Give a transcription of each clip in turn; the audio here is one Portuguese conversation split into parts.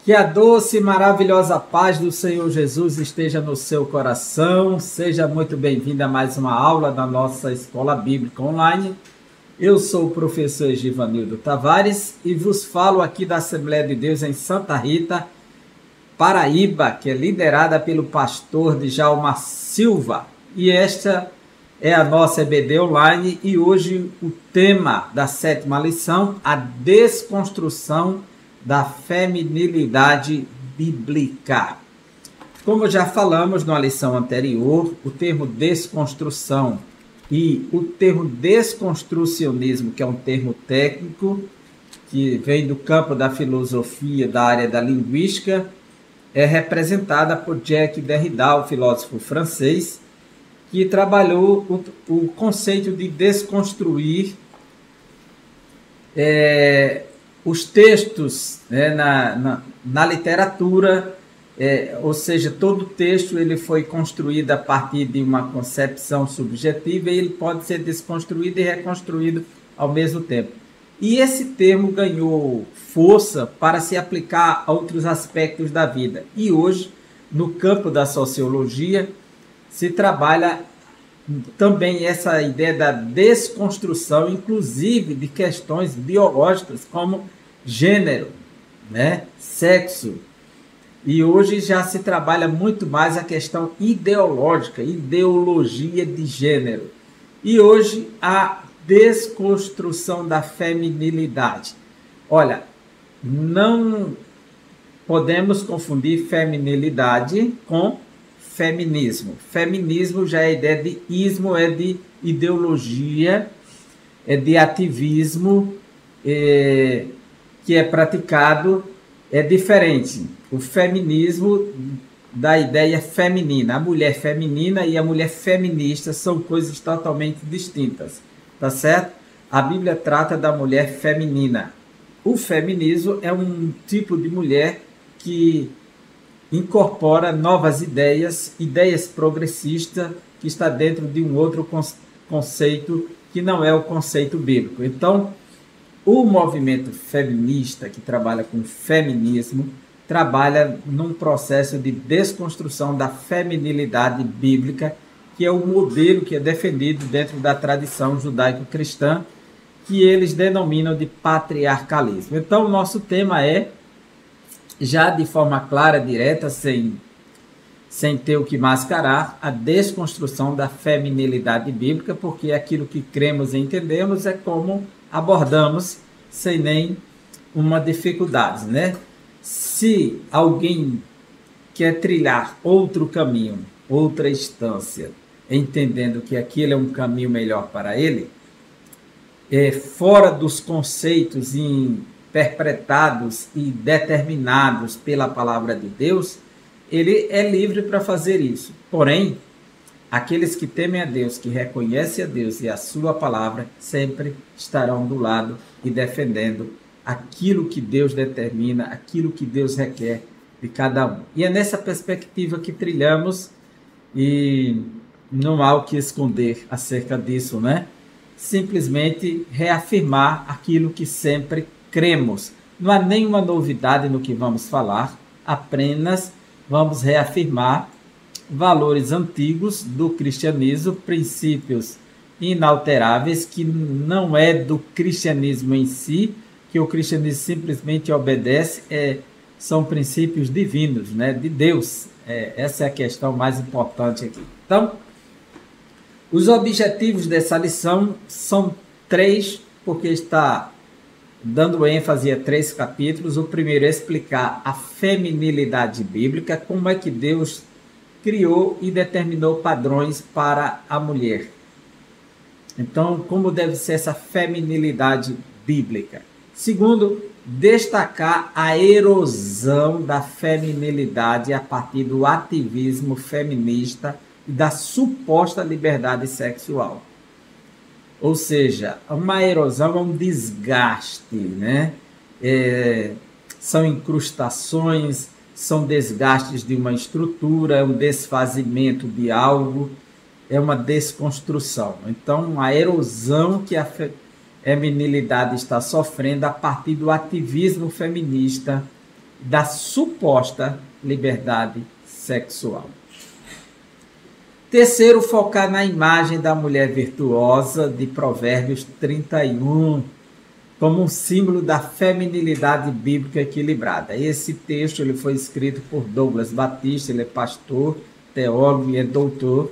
Que a doce e maravilhosa paz do Senhor Jesus esteja no seu coração. Seja muito bem-vindo a mais uma aula da nossa Escola Bíblica Online. Eu sou o professor Givanildo Tavares e vos falo aqui da Assembleia de Deus em Santa Rita, Paraíba, que é liderada pelo pastor Djalma Silva. E esta é a nossa EBD Online e hoje o tema da 7ª lição, a desconstrução da feminilidade bíblica. Como já falamos na lição anterior, o termo desconstrução e o termo desconstrucionismo, que é um termo técnico, que vem do campo da filosofia, da área da linguística, é representada por Jacques Derrida, o filósofo francês, que trabalhou o conceito de desconstruir os textos, né, na literatura, ou seja, todo texto ele foi construído a partir de uma concepção subjetiva e ele pode ser desconstruído e reconstruído ao mesmo tempo. E esse termo ganhou força para se aplicar a outros aspectos da vida. E hoje, no campo da sociologia, se trabalha também essa ideia da desconstrução, inclusive de questões biológicas como gênero, né, sexo. E hoje já se trabalha muito mais a questão ideológica, ideologia de gênero. E hoje a desconstrução da feminilidade. Olha, não podemos confundir feminilidade com feminismo. Feminismo já é ideia de ismo, é de ideologia, é de ativismo, que é praticado, é diferente. O feminismo da ideia feminina, a mulher feminina e a mulher feminista são coisas totalmente distintas, tá certo? A Bíblia trata da mulher feminina. O feminismo é um tipo de mulher que incorpora novas ideias, ideias progressistas, que está dentro de um outro conceito que não é o conceito bíblico. Então, o movimento feminista, que trabalha com feminismo, trabalha num processo de desconstrução da feminilidade bíblica, que é o modelo que é defendido dentro da tradição judaico-cristã, que eles denominam de patriarcalismo. Então, o nosso tema é, já de forma clara, direta, sem ter o que mascarar, a desconstrução da feminilidade bíblica, porque aquilo que cremos e entendemos é como abordamos sem nem uma dificuldade, né? Se alguém quer trilhar outro caminho, outra instância, entendendo que aquilo é um caminho melhor para ele, fora dos conceitos interpretados e determinados pela palavra de Deus, ele é livre para fazer isso. Porém, aqueles que temem a Deus, que reconhecem a Deus e a sua palavra, sempre estarão do lado e defendendo aquilo que Deus determina, aquilo que Deus requer de cada um. E é nessa perspectiva que trilhamos e não há o que esconder acerca disso, né? Simplesmente reafirmar aquilo que sempre cremos. Não há nenhuma novidade no que vamos falar, apenas vamos reafirmar valores antigos do cristianismo, princípios inalteráveis, que não é do cristianismo em si, que o cristianismo simplesmente obedece, são princípios divinos, né, de Deus. Essa é a questão mais importante aqui. Então, os objetivos dessa lição são 3, porque está dando ênfase a 3 capítulos. O primeiro é explicar a feminilidade bíblica, como é que Deus criou e determinou padrões para a mulher. Então, como deve ser essa feminilidade bíblica? Segundo, destacar a erosão da feminilidade a partir do ativismo feminista e da suposta liberdade sexual. Ou seja, uma erosão é um desgaste, né? São incrustações, são desgastes de uma estrutura, é um desfazimento de algo, é uma desconstrução. Então, a erosão que a feminilidade está sofrendo a partir do ativismo feminista da suposta liberdade sexual. Terceiro, focar na imagem da mulher virtuosa de Provérbios 31, como um símbolo da feminilidade bíblica equilibrada. Esse texto ele foi escrito por Douglas Batista, ele é pastor, teólogo e é doutor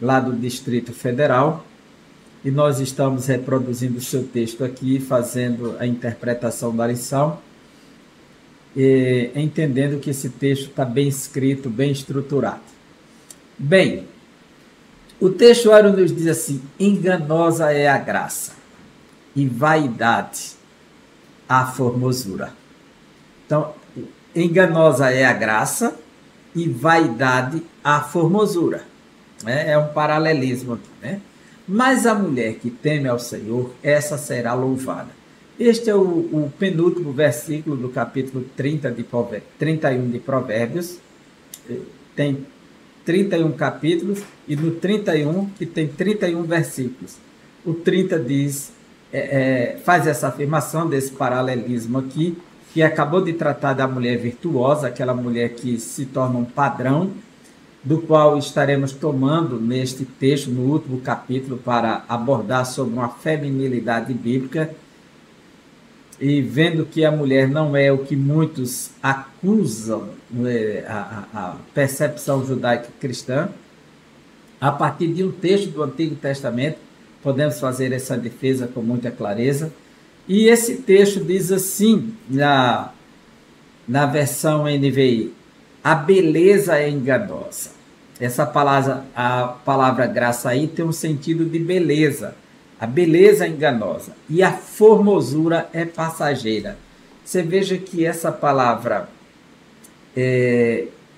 lá do Distrito Federal. E nós estamos reproduzindo o seu texto aqui, fazendo a interpretação da lição, e entendendo que esse texto está bem escrito, bem estruturado. Bem, o textuário nos diz assim: enganosa é a graça e vaidade a formosura. Então, enganosa é a graça e vaidade a formosura. É um paralelismo aqui, né? Mas a mulher que teme ao Senhor, essa será louvada. Este é o penúltimo versículo do capítulo 31 de Provérbios. Tem 31 capítulos e no 31, que tem 31 versículos. O 30 diz, faz essa afirmação desse paralelismo aqui, que acabou de tratar da mulher virtuosa, aquela mulher que se torna um padrão, do qual estaremos tomando neste texto, no último capítulo, para abordar sobre uma feminilidade bíblica, e vendo que a mulher não é o que muitos acusam, a percepção judaica cristã, a partir de um texto do Antigo Testamento, podemos fazer essa defesa com muita clareza. E esse texto diz assim, na versão NVI: a beleza é enganosa. Essa palavra, a palavra graça aí tem um sentido de beleza. A beleza é enganosa e a formosura é passageira. Você veja que essa palavra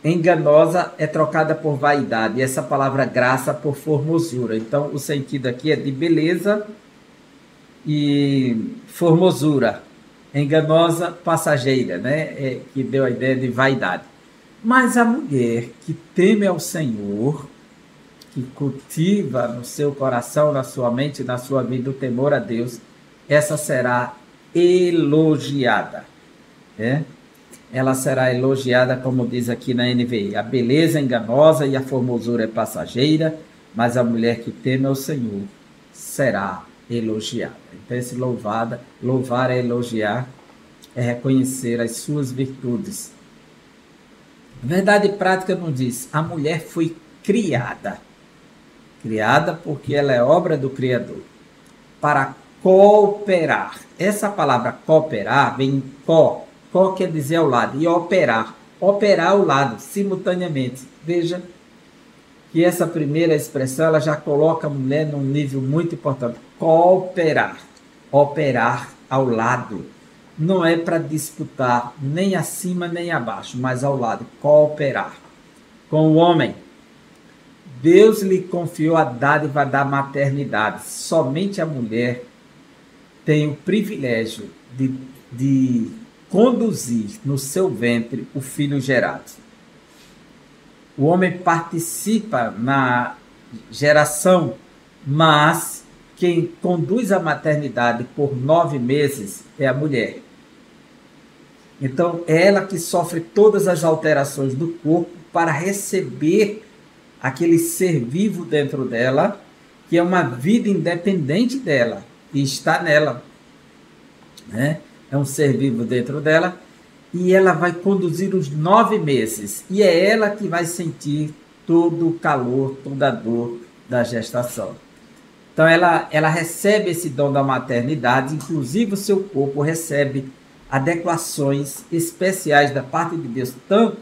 enganosa é trocada por vaidade e essa palavra graça por formosura. Então, o sentido aqui é de beleza e formosura. Enganosa, passageira, né? Que deu a ideia de vaidade. Mas a mulher que teme ao Senhor, que cultiva no seu coração, na sua mente, na sua vida o temor a Deus, essa será elogiada. Ela será elogiada, como diz aqui na NVI: a beleza é enganosa e a formosura é passageira, mas a mulher que teme ao Senhor será elogiada. Então, esse louvar é elogiar, é reconhecer as suas virtudes. Verdade prática não diz: a mulher foi criada porque ela é obra do Criador, para cooperar. Essa palavra cooperar vem em co quer dizer ao lado, e operar ao lado, simultaneamente. Veja que essa primeira expressão ela já coloca a mulher num nível muito importante. Cooperar, operar ao lado. Não é para disputar nem acima nem abaixo, mas ao lado, cooperar. Com o homem, Deus lhe confiou a dádiva da maternidade. Somente a mulher tem o privilégio de conduzir no seu ventre o filho gerado. O homem participa na geração, mas quem conduz a maternidade por 9 meses é a mulher. Então, é ela que sofre todas as alterações do corpo para receber aquele ser vivo dentro dela, que é uma vida independente dela, e está nela. É um ser vivo dentro dela, e ela vai conduzir os 9 meses, e é ela que vai sentir todo o calor, toda a dor da gestação. Então, ela recebe esse dom da maternidade, inclusive o seu corpo recebe adequações especiais da parte de Deus, tanto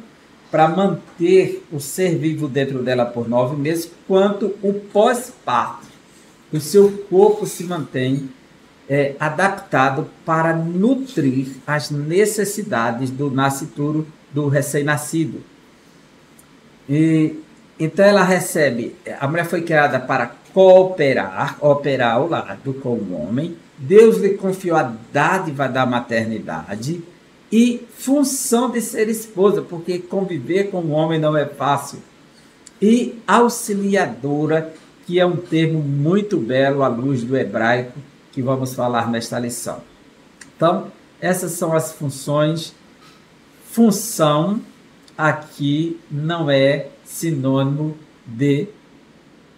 para manter o ser vivo dentro dela por 9 meses, quanto o pós-parto. O seu corpo se mantém adaptado para nutrir as necessidades do nascituro, do recém-nascido. Então ela recebe, a mulher foi criada para cooperar, operar ao lado com o homem. Deus lhe confiou a dádiva da maternidade e função de ser esposa, porque conviver com o homem não é fácil. E auxiliadora, que é um termo muito belo à luz do hebraico, que vamos falar nesta lição. Então, essas são as funções função aqui não é sinônimo de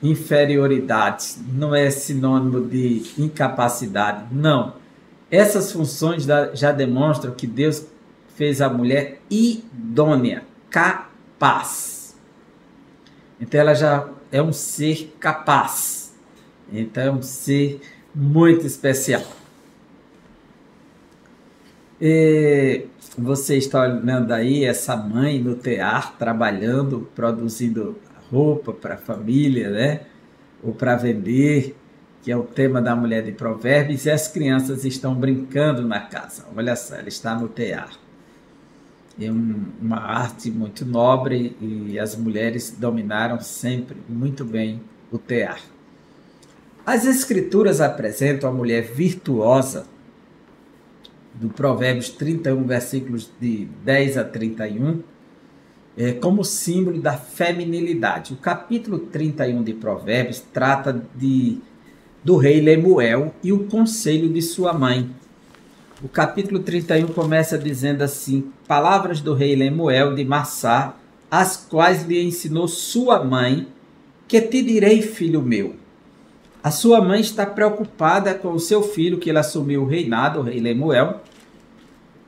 inferioridade, não é sinônimo de incapacidade, não. Essas funções já demonstram que Deus fez a mulher idônea, capaz. Então ela já é um ser capaz. Então é um ser muito especial. E você está olhando aí essa mãe no tear, trabalhando, produzindo roupa para a família, né? Ou para vender, que é o tema da mulher de Provérbios, e as crianças estão brincando na casa. Olha só, ela está no tear. É uma arte muito nobre e as mulheres dominaram sempre muito bem o tear. As escrituras apresentam a mulher virtuosa do Provérbios 31, versículos de 10 a 31, como símbolo da feminilidade. O capítulo 31 de Provérbios trata do rei Lemuel e o conselho de sua mãe. O capítulo 31 começa dizendo assim: palavras do rei Lemuel de Massá, as quais lhe ensinou sua mãe, que te direi, filho meu. A sua mãe está preocupada com o seu filho, que ele assumiu o reinado, o rei Lemuel,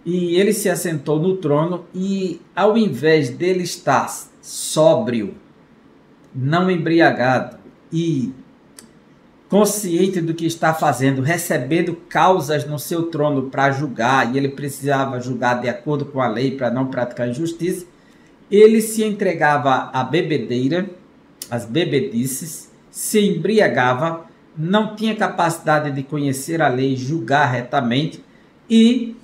e ele se assentou no trono, e ao invés dele estar sóbrio, não embriagado e consciente do que está fazendo, recebendo causas no seu trono para julgar, e ele precisava julgar de acordo com a lei para não praticar injustiça, ele se entregava à bebedeira, às bebedices, se embriagava, não tinha capacidade de conhecer a lei e julgar retamente, e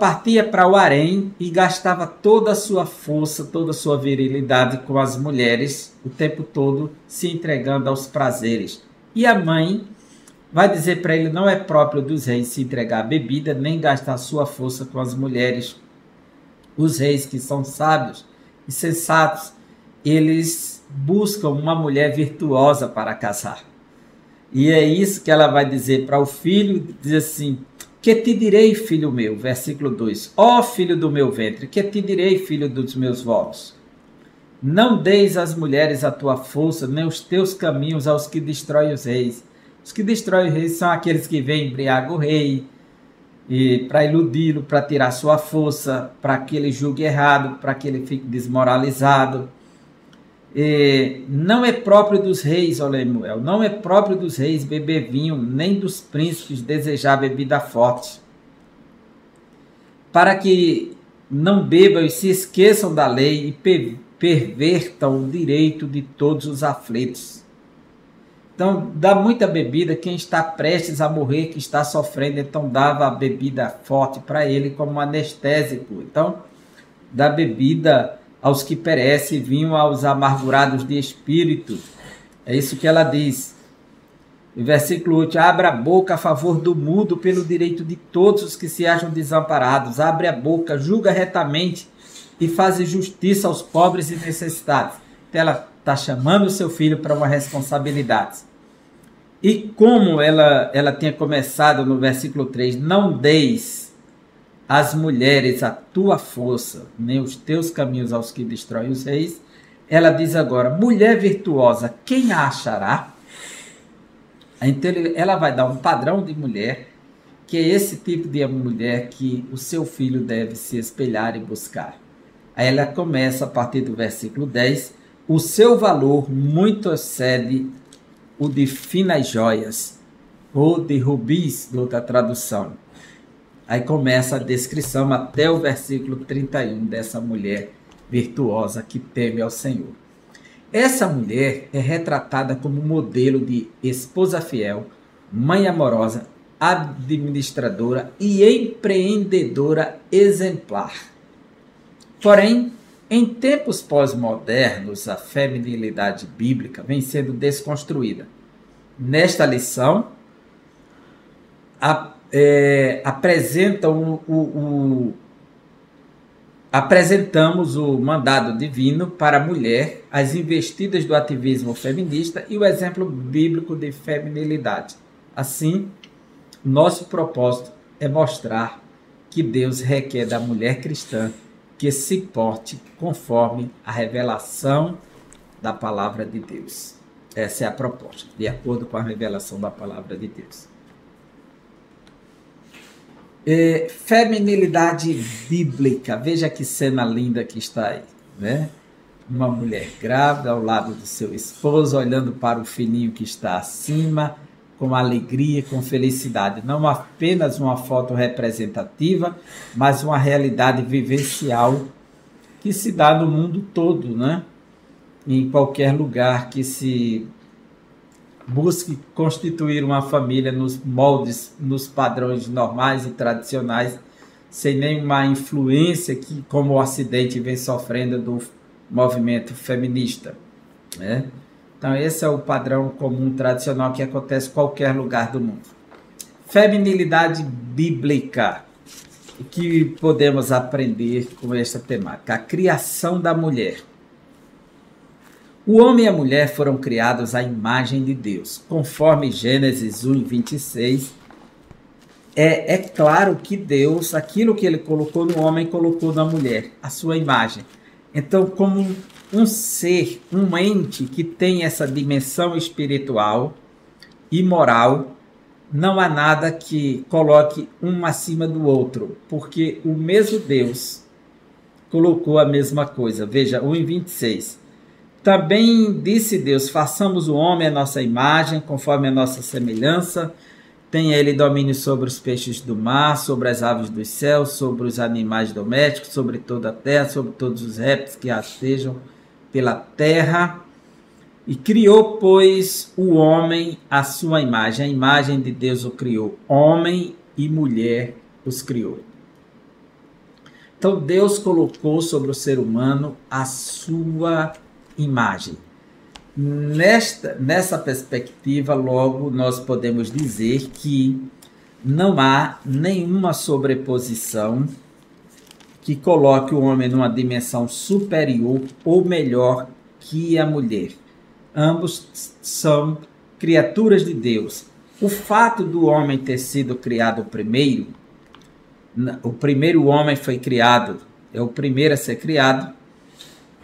partia para o harém e gastava toda a sua força, toda a sua virilidade com as mulheres, o tempo todo se entregando aos prazeres. E a mãe vai dizer para ele: não é próprio dos reis se entregar à bebida, nem gastar sua força com as mulheres. Os reis que são sábios e sensatos, eles buscam uma mulher virtuosa para casar. E é isso que ela vai dizer para o filho, diz assim: que te direi, filho meu, versículo 2, ó filho do meu ventre, que te direi, filho dos meus votos. Não deis às mulheres a tua força, nem os teus caminhos aos que destroem os reis. Os que destroem os reis são aqueles que vêm embriagar o rei, e para iludi-lo, para tirar sua força, para que ele julgue errado, para que ele fique desmoralizado. Não é próprio dos reis, ó Lemuel, não é próprio dos reis beber vinho, nem dos príncipes desejar bebida forte, para que não bebam e se esqueçam da lei e pervertam o direito de todos os aflitos. Então, dá muita bebida quem está prestes a morrer, que está sofrendo, então dava a bebida forte para ele como anestésico. Então, dá bebida aos que perecem, vinham aos amargurados de espírito. É isso que ela diz. No versículo 8, abre a boca a favor do mudo, pelo direito de todos os que se acham desamparados. Abre a boca, julga retamente e faz justiça aos pobres e necessitados. Então ela está chamando o seu filho para uma responsabilidade. E como ela tinha começado no versículo 3, não deis as mulheres a tua força, nem os teus caminhos aos que destroem os reis, ela diz agora: mulher virtuosa, quem a achará? Então ela vai dar um padrão de mulher, que é esse tipo de mulher que o seu filho deve se espelhar e buscar. Aí ela começa a partir do versículo 10, o seu valor muito excede o de finas joias, ou de rubis, de outra tradução. Aí começa a descrição até o versículo 31 dessa mulher virtuosa que teme ao Senhor. Essa mulher é retratada como modelo de esposa fiel, mãe amorosa, administradora e empreendedora exemplar. Porém, em tempos pós-modernos, a feminilidade bíblica vem sendo desconstruída. Nesta lição, apresentamos o mandado divino para a mulher, as investidas do ativismo feminista e o exemplo bíblico de feminilidade. Assim, nosso propósito é mostrar que Deus requer da mulher cristã que se porte conforme a revelação da palavra de Deus. Essa é a proposta, de acordo com a revelação da palavra de Deus. Feminilidade bíblica. Veja que cena linda que está aí, né? Uma mulher grávida ao lado do seu esposo, olhando para o filhinho que está acima, com alegria, com felicidade. Não apenas uma foto representativa, mas uma realidade vivencial que se dá no mundo todo, né? Em qualquer lugar que se busque constituir uma família nos moldes, nos padrões normais e tradicionais, sem nenhuma influência que, como o Ocidente vem sofrendo do movimento feminista, né? Então esse é o padrão comum tradicional que acontece em qualquer lugar do mundo. Feminilidade bíblica. O que podemos aprender com esta temática? A criação da mulher. O homem e a mulher foram criados à imagem de Deus, conforme Gênesis 1:26. É claro que Deus, aquilo que ele colocou no homem, colocou na mulher, a sua imagem. Então, como um ser, um ente que tem essa dimensão espiritual e moral, não há nada que coloque um acima do outro, porque o mesmo Deus colocou a mesma coisa. Veja, 1:26. Também disse Deus, façamos o homem à nossa imagem, conforme a nossa semelhança. Tenha ele domínio sobre os peixes do mar, sobre as aves dos céus, sobre os animais domésticos, sobre toda a terra, sobre todos os répteis que rastejam pela terra. E criou, pois, o homem à sua imagem. A imagem de Deus o criou. Homem e mulher os criou. Então, Deus colocou sobre o ser humano a sua imagem. Nessa perspectiva, logo, nós podemos dizer que não há nenhuma sobreposição que coloque o homem numa dimensão superior ou melhor que a mulher. Ambos são criaturas de Deus. O fato do homem ter sido criado primeiro, o primeiro homem foi criado, é o primeiro a ser criado,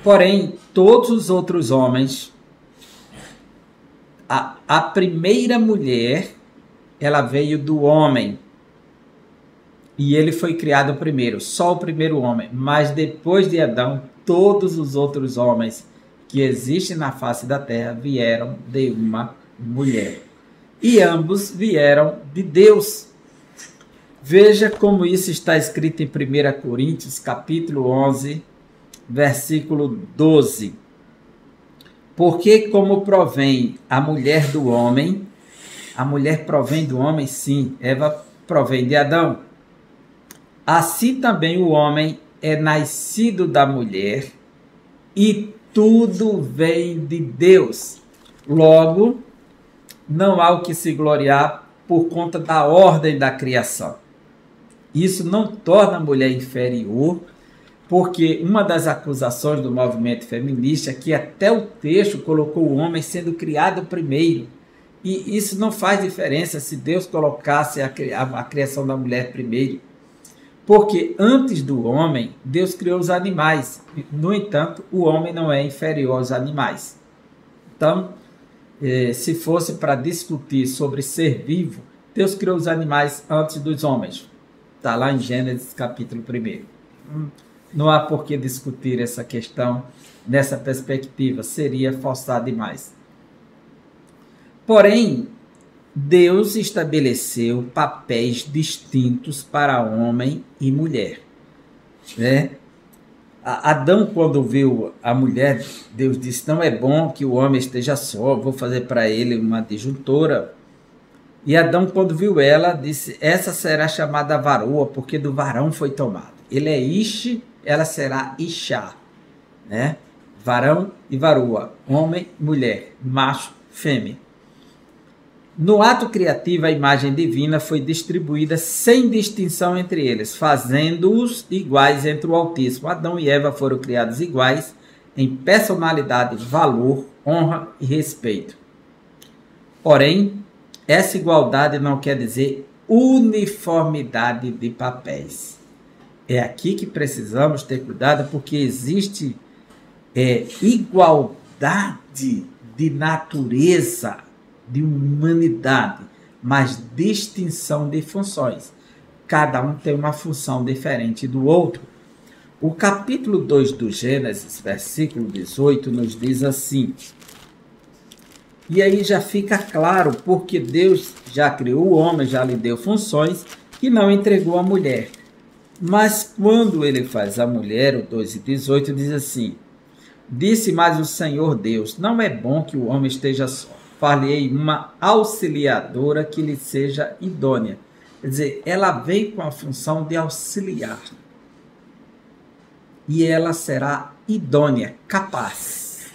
porém, todos os outros homens, a primeira mulher, ela veio do homem. E ele foi criado primeiro, só o primeiro homem. Mas depois de Adão, todos os outros homens que existem na face da terra vieram de uma mulher. E ambos vieram de Deus. Veja como isso está escrito em 1 Coríntios, capítulo 11, versículo 12. Porque como provém a mulher do homem, a mulher provém do homem, sim, Eva provém de Adão. Assim também o homem é nascido da mulher e tudo vem de Deus. Logo, não há o que se gloriar por conta da ordem da criação. Isso não torna a mulher inferior, porque uma das acusações do movimento feminista é que até o texto colocou o homem sendo criado primeiro. E isso não faz diferença se Deus colocasse a criação da mulher primeiro. Porque antes do homem, Deus criou os animais. No entanto, o homem não é inferior aos animais. Então, se fosse para discutir sobre ser vivo, Deus criou os animais antes dos homens. Está lá em Gênesis capítulo 1. Não há por que discutir essa questão nessa perspectiva, seria forçar demais. Porém, Deus estabeleceu papéis distintos para homem e mulher, né? Adão, quando viu a mulher, Deus disse, não é bom que o homem esteja só, vou fazer para ele uma disjuntora. E Adão, quando viu ela, disse, essa será chamada varoa, porque do varão foi tomado. Ele é Ish, ela será Ishá, né? Varão e varoa, homem, mulher, macho, fêmea. No ato criativo, a imagem divina foi distribuída sem distinção entre eles, fazendo-os iguais entre o Altíssimo. Adão e Eva foram criados iguais em personalidade, valor, honra e respeito. Porém, essa igualdade não quer dizer uniformidade de papéis. É aqui que precisamos ter cuidado, porque existe igualdade de natureza, de humanidade, mas distinção de funções. Cada um tem uma função diferente do outro. O capítulo 2 do Gênesis, versículo 18, nos diz assim. E aí já fica claro, porque Deus já criou o homem, já lhe deu funções, que não entregou a mulher. Mas quando ele faz a mulher, o 2:18 diz assim: disse mais o Senhor Deus, não é bom que o homem esteja só. Far-lhe-ei uma auxiliadora que lhe seja idônea. Quer dizer, ela vem com a função de auxiliar. E ela será idônea, capaz.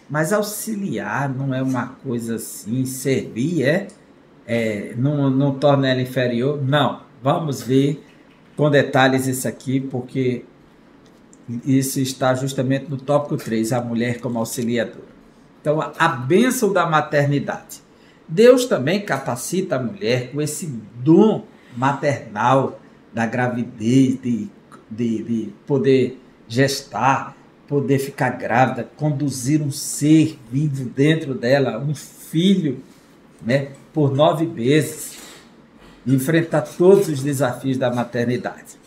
Mas auxiliar não é uma coisa assim, servir não torna ela inferior. Não, vamos ver com detalhes isso aqui, porque isso está justamente no tópico 3, a mulher como auxiliadora. Então, a bênção da maternidade. Deus também capacita a mulher com esse dom maternal da gravidez, de poder gestar, poder ficar grávida, conduzir um ser vivo dentro dela, um filho, né, por 9 meses, enfrentar todos os desafios da maternidade.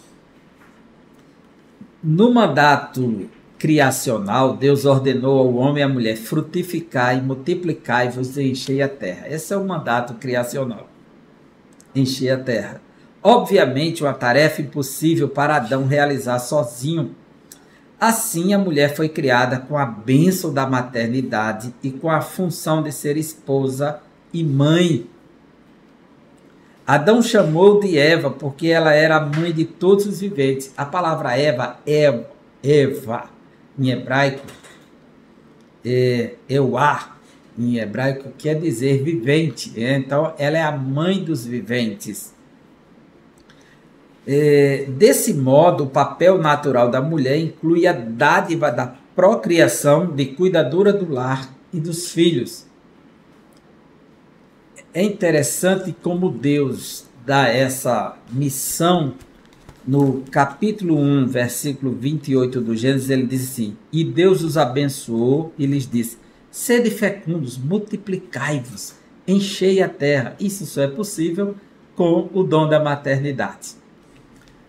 No mandato criacional, Deus ordenou ao homem e à mulher: frutificai, multiplicai-vos e enchei a terra. Esse é o mandato criacional, encher a terra. Obviamente, uma tarefa impossível para Adão realizar sozinho. Assim, a mulher foi criada com a bênção da maternidade e com a função de ser esposa e mãe. Adão chamou de Eva porque ela era a mãe de todos os viventes. A palavra Eva, em hebraico, Euá, em hebraico, quer dizer vivente. Então, ela é a mãe dos viventes. Desse modo, o papel natural da mulher inclui a dádiva da procriação, de cuidadora do lar e dos filhos. É interessante como Deus dá essa missão no capítulo 1, versículo 28 do Gênesis. Ele diz assim: e Deus os abençoou e lhes disse: sede fecundos, multiplicai-vos, enchei a terra. Isso só é possível com o dom da maternidade.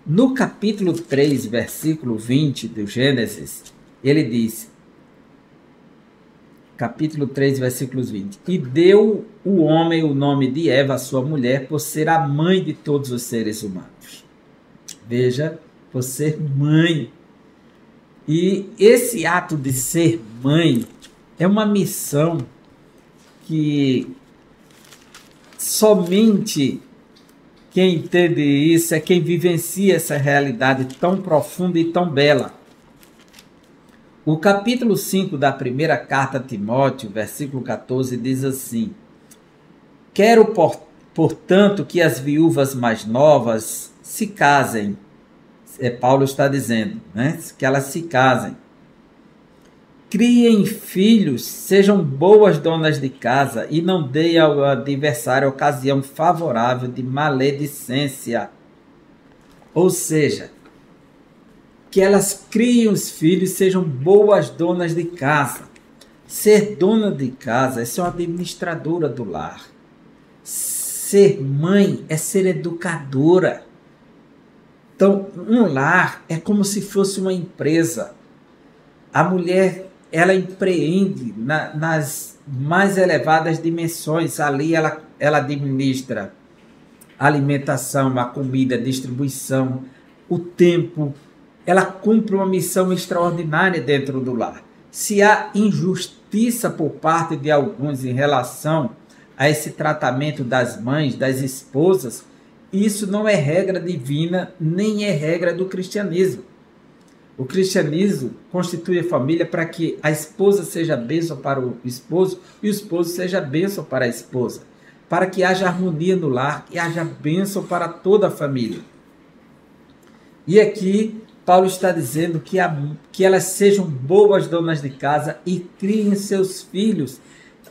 No capítulo 3, versículo 20 do Gênesis, ele diz, capítulo 3, versículos 20. E deu o homem o nome de Eva, sua mulher, por ser a mãe de todos os seres humanos. Veja, por ser mãe. E esse ato de ser mãe é uma missão que somente quem entende isso é quem vivencia essa realidade tão profunda e tão bela. O capítulo 5 da primeira carta a Timóteo, versículo 14, diz assim: quero, portanto, que as viúvas mais novas se casem. Paulo está dizendo, né? Que elas se casem. Criem filhos, sejam boas donas de casa e não deem ao adversário ocasião favorável de maledicência. Ou seja, que elas criem os filhos, sejam boas donas de casa. Ser dona de casa é ser uma administradora do lar. Ser mãe é ser educadora. Então, um lar é como se fosse uma empresa. A mulher, ela empreende nas mais elevadas dimensões. Ali ela administra a alimentação, a comida, a distribuição, o tempo. Ela cumpre uma missão extraordinária dentro do lar. Se há injustiça por parte de alguns em relação a esse tratamento das mães, das esposas, isso não é regra divina, nem é regra do cristianismo. O cristianismo constitui a família para que a esposa seja bênção para o esposo e o esposo seja bênção para a esposa, para que haja harmonia no lar e haja bênção para toda a família. E aqui Paulo está dizendo que elas sejam boas donas de casa e criem seus filhos.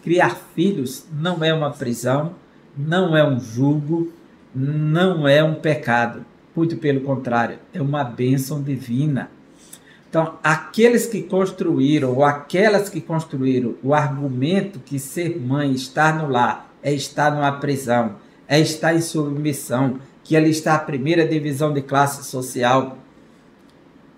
Criar filhos não é uma prisão, não é um jugo, não é um pecado. muito pelo contrário, é uma bênção divina. Então, aqueles que construíram, ou aquelas que construíram o argumento que ser mãe, estar no lar, é estar numa prisão, é estar em submissão, que ali está a primeira divisão de classe social,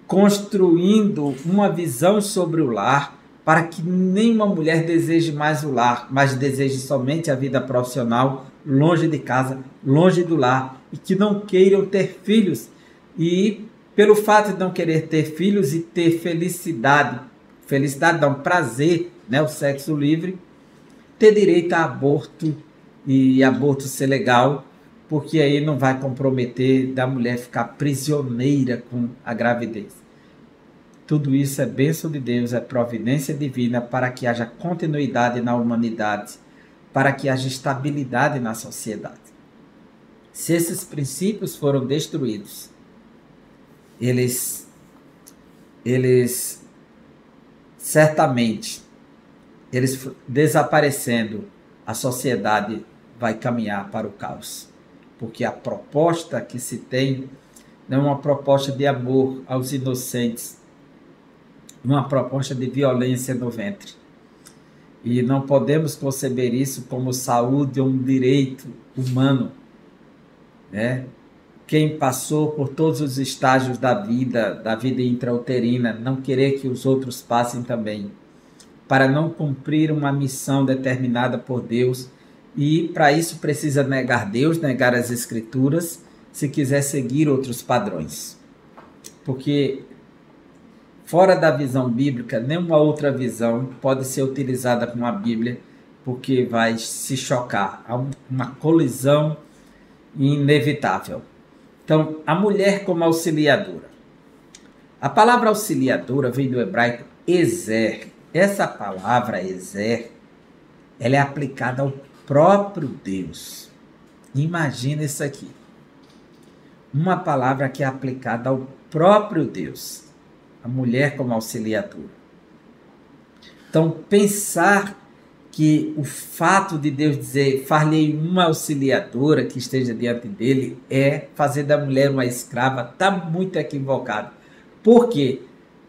construindo uma visão sobre o lar, para que nenhuma mulher deseje mais o lar, mas deseje somente a vida profissional, longe de casa, longe do lar, e que não queiram ter filhos. E pelo fato de não querer ter filhos e ter felicidade não, prazer, né, o sexo livre, ter direito a aborto, e aborto ser legal, porque aí não vai comprometer da mulher ficar prisioneira com a gravidez. Tudo isso é bênção de Deus, é providência divina para que haja continuidade na humanidade, para que haja estabilidade na sociedade. Se esses princípios foram destruídos, eles certamente, eles desaparecendo, a sociedade vai caminhar para o caos. Porque a proposta que se tem não é uma proposta de amor aos inocentes, uma proposta de violência no ventre. E não podemos conceber isso como saúde ou um direito humano, né? Quem passou por todos os estágios da vida intrauterina, não querer que os outros passem também, para não cumprir uma missão determinada por Deus, e para isso precisa negar Deus, negar as Escrituras, se quiser seguir outros padrões. Porque fora da visão bíblica, nenhuma outra visão pode ser utilizada com a Bíblia, porque vai se chocar. Há uma colisão inevitável. Então, a mulher como auxiliadora. A palavra auxiliadora vem do hebraico ezer. Essa palavra ezer, ela é aplicada ao próprio Deus. Imagina isso aqui. Uma palavra que é aplicada ao próprio Deus. A mulher como auxiliadora. Então, pensar que o fato de Deus dizer, far-lhe uma auxiliadora que esteja diante dele, é fazer da mulher uma escrava, está muito equivocado. Por quê?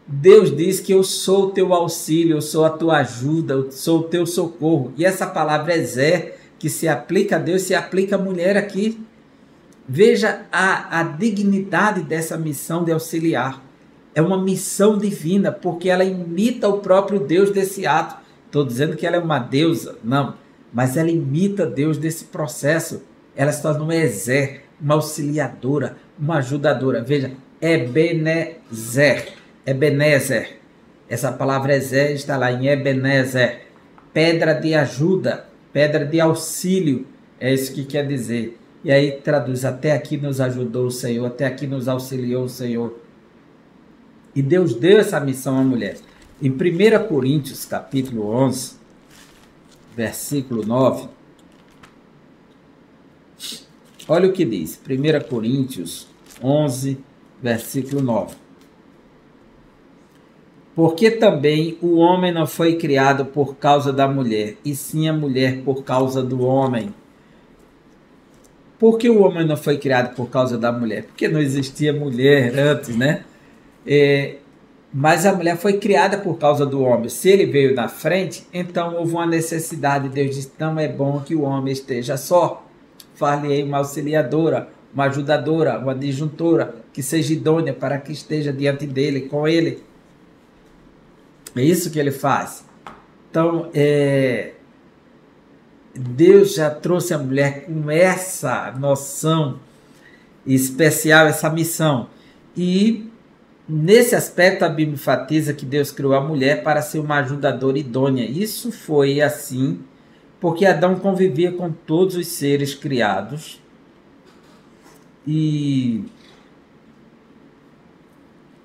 Deus diz que eu sou o teu auxílio, eu sou a tua ajuda, eu sou o teu socorro. E essa palavra ezer, que se aplica a Deus, se aplica à mulher aqui. Veja a dignidade dessa missão de auxiliar. É uma missão divina, porque ela imita o próprio Deus desse ato. Estou dizendo que ela é uma deusa, não. Mas ela imita Deus desse processo. Ela se torna uma ezer, uma auxiliadora, uma ajudadora. Veja, Ebenezer. Ebenezer. Essa palavra ezer está lá em Ebenezer. Pedra de ajuda, pedra de auxílio. É isso que quer dizer. E aí traduz, até aqui nos ajudou o Senhor, até aqui nos auxiliou o Senhor. E Deus deu essa missão à mulher. Em 1 Coríntios, capítulo 11, versículo 9, olha o que diz. 1 Coríntios 11, versículo 9. Porque também o homem não foi criado por causa da mulher, e sim a mulher por causa do homem. Por que o homem não foi criado por causa da mulher? Porque não existia mulher antes, né? Mas a mulher foi criada por causa do homem. Se ele veio na frente, então houve uma necessidade. Deus disse, não é bom que o homem esteja só. Far-lhe-ei uma auxiliadora, uma ajudadora, uma disjuntora, que seja idônea para que esteja diante dele, com ele. É isso que ele faz. Então, Deus já trouxe a mulher com essa noção especial, essa missão. E nesse aspecto, a Bíblia enfatiza que Deus criou a mulher para ser uma ajudadora idônea. Isso foi assim porque Adão convivia com todos os seres criados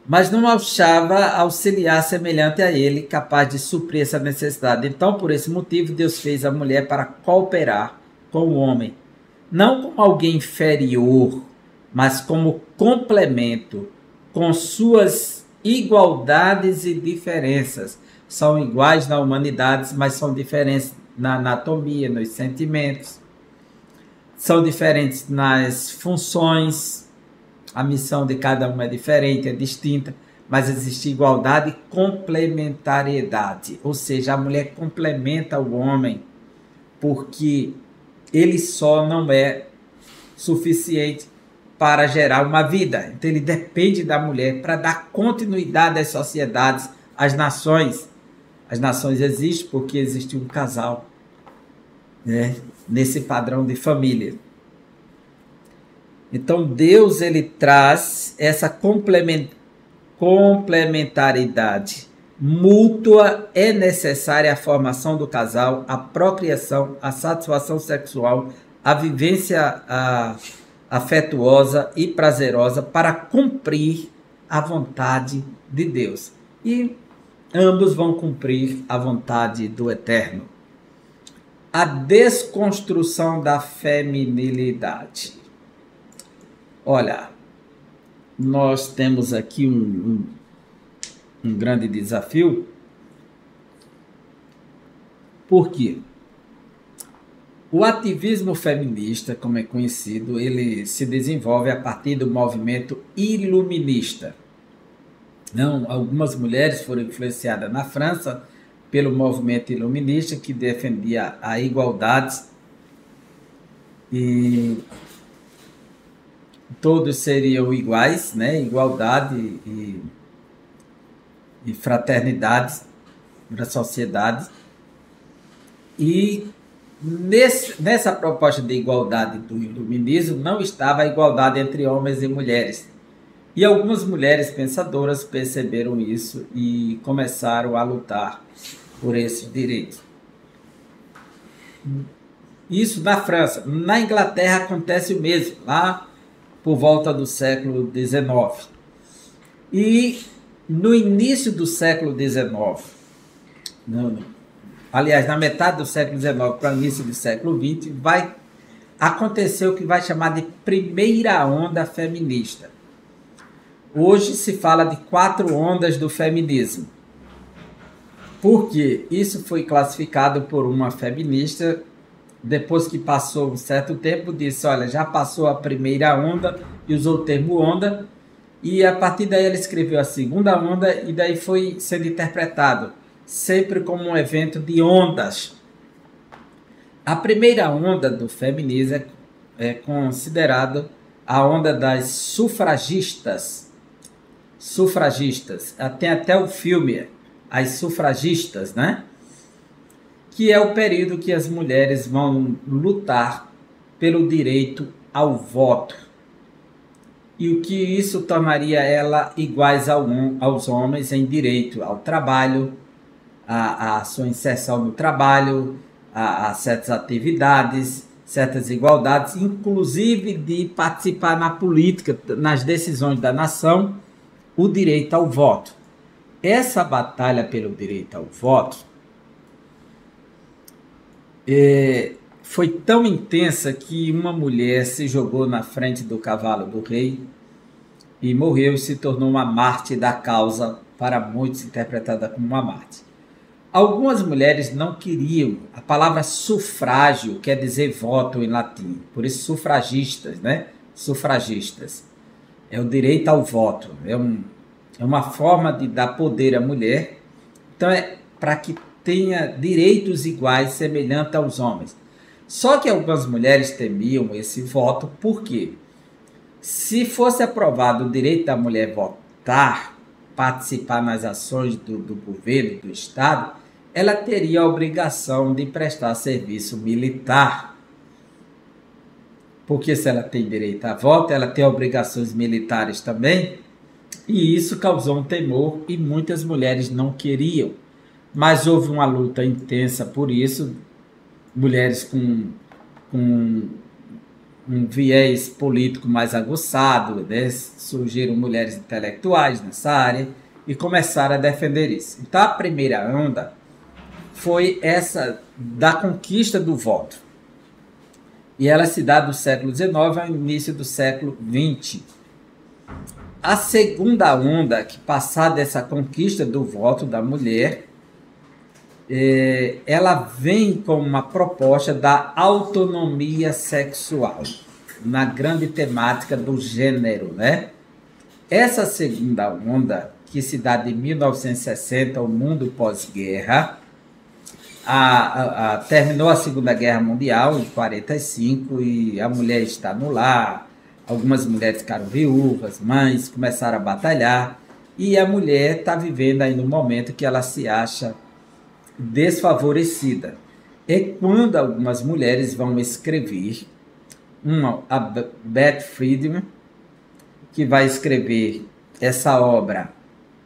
mas não achava auxiliar semelhante a ele, capaz de suprir essa necessidade. Então, por esse motivo, Deus fez a mulher para cooperar com o homem, não como alguém inferior, mas como complemento, com suas igualdades e diferenças. São iguais na humanidade, mas são diferentes na anatomia, nos sentimentos. São diferentes nas funções, a missão de cada um é diferente, é distinta, mas existe igualdade e complementariedade, ou seja, a mulher complementa o homem, porque ele só não é suficiente para gerar uma vida. Então ele depende da mulher para dar continuidade às sociedades, às nações. As nações existem porque existe um casal, né, nesse padrão de família. Então Deus ele traz essa complementariedade mútua. É necessária a formação do casal, a procriação, a satisfação sexual, a vivência afetuosa e prazerosa para cumprir a vontade de Deus. E ambos vão cumprir a vontade do Eterno. A desconstrução da feminilidade. Olha, nós temos aqui um grande desafio. Por quê? O ativismo feminista, como é conhecido, ele se desenvolve a partir do movimento iluminista. Não, algumas mulheres foram influenciadas na França pelo movimento iluminista, que defendia a igualdade e todos seriam iguais, né? Igualdade e fraternidade na sociedade. E nessa proposta de igualdade do iluminismo não estava a igualdade entre homens e mulheres. E algumas mulheres pensadoras perceberam isso e começaram a lutar por esses direitos. Isso na França. Na Inglaterra acontece o mesmo, lá por volta do século XIX. E no início do século XIX, aliás, na metade do século XIX para o início do século XX, vai acontecer o que vai chamar de primeira onda feminista. Hoje se fala de 4 ondas do feminismo. Porque isso foi classificado por uma feminista, depois que passou um certo tempo, disse, olha, já passou a primeira onda, e usou o termo onda, e a partir daí ela escreveu a segunda onda, e daí foi sendo interpretado sempre como um evento de ondas. A primeira onda do feminismo é considerada a onda das sufragistas. Sufragistas. Tem até o filme As Sufragistas, né? Que é o período que as mulheres vão lutar pelo direito ao voto. E o que isso tornaria ela iguais aos homens em direito ao trabalho, a sua inserção no trabalho, a certas atividades, certas igualdades, inclusive de participar na política, nas decisões da nação, o direito ao voto. Essa batalha pelo direito ao voto foi tão intensa que uma mulher se jogou na frente do cavalo do rei e morreu e se tornou uma mártir da causa, para muitos interpretada como uma mártir. Algumas mulheres não queriam. A palavra sufrágio quer dizer voto em latim, por isso sufragistas, né? Sufragistas. É o direito ao voto, é uma forma de dar poder à mulher. Então é para que tenha direitos iguais, semelhantes aos homens. Só que algumas mulheres temiam esse voto, por quê? Se fosse aprovado o direito da mulher votar, participar nas ações do governo, do Estado, ela teria a obrigação de prestar serviço militar. Porque se ela tem direito a voto, ela tem obrigações militares também. E isso causou um temor e muitas mulheres não queriam. Mas houve uma luta intensa por isso. Mulheres com um viés político mais aguçado, né? Surgiram mulheres intelectuais nessa área e começaram a defender isso. Então a primeira onda foi essa da conquista do voto. E ela se dá do século XIX ao início do século XX. A segunda onda, que passada dessa conquista do voto da mulher, ela vem com uma proposta da autonomia sexual. na grande temática do gênero, né? Essa segunda onda, que se dá de 1960, o mundo pós-guerra, terminou a Segunda Guerra Mundial em 45 e a mulher está no lar, algumas mulheres ficaram viúvas, mães, começaram a batalhar, e a mulher está vivendo aí no momento que ela se acha desfavorecida. É quando algumas mulheres vão escrever, a Beth Friedman, que vai escrever essa obra,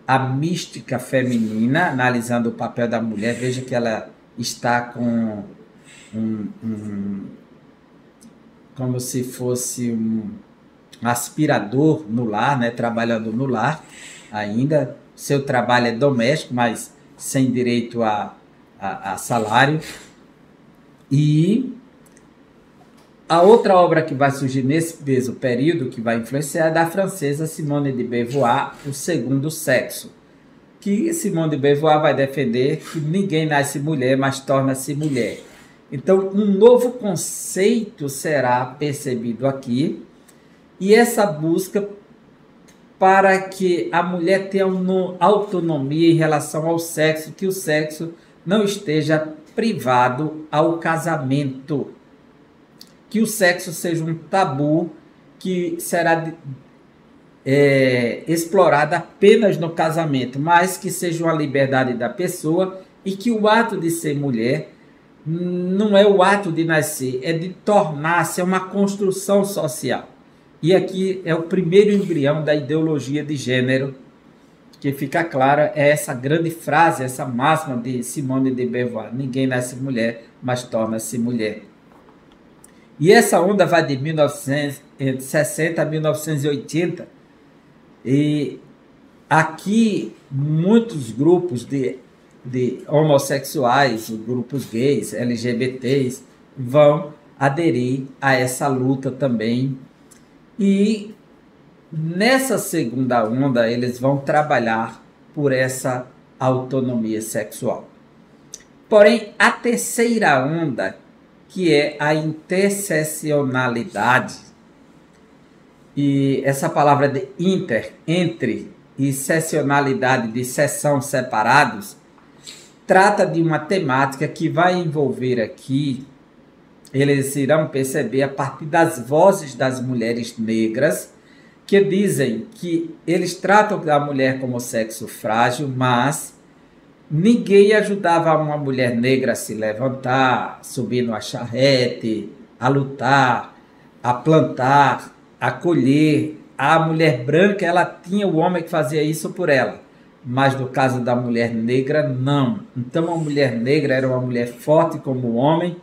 A Mística Feminina, analisando o papel da mulher. Veja que ela está com como se fosse um aspirador no lar, né, trabalhando no lar ainda. Seu trabalho é doméstico, mas sem direito a salário. E a outra obra que vai surgir nesse mesmo período, que vai influenciar, é da francesa Simone de Beauvoir, O Segundo Sexo, que Simone de Beauvoir vai defender que ninguém nasce mulher, mas torna-se mulher. Então, um novo conceito será percebido aqui, e essa busca para que a mulher tenha uma autonomia em relação ao sexo, que o sexo não esteja privado ao casamento, que o sexo seja um tabu que será explorado apenas no casamento, mas que seja uma liberdade da pessoa, e que o ato de ser mulher não é o ato de nascer, é de tornar-se uma construção social. E aqui é o primeiro embrião da ideologia de gênero, que fica clara, é essa grande frase, essa máxima de Simone de Beauvoir: ninguém nasce mulher, mas torna-se mulher. E essa onda vai de 1960 a 1980, e aqui muitos grupos de homossexuais, grupos gays, LGBTs, vão aderir a essa luta também. E nessa segunda onda eles vão trabalhar por essa autonomia sexual. Porém, a terceira onda, que é a interseccionalidade, e essa palavra de entre e seccionalidade, de seção, separados, trata de uma temática que vai envolver aqui, eles irão perceber a partir das vozes das mulheres negras, que dizem que eles tratam da mulher como sexo frágil, mas ninguém ajudava uma mulher negra a se levantar, subir numa charrete, a lutar, a plantar, a colher. A mulher branca, ela tinha o homem que fazia isso por ela, mas no caso da mulher negra, não. Então a mulher negra era uma mulher forte como o homem,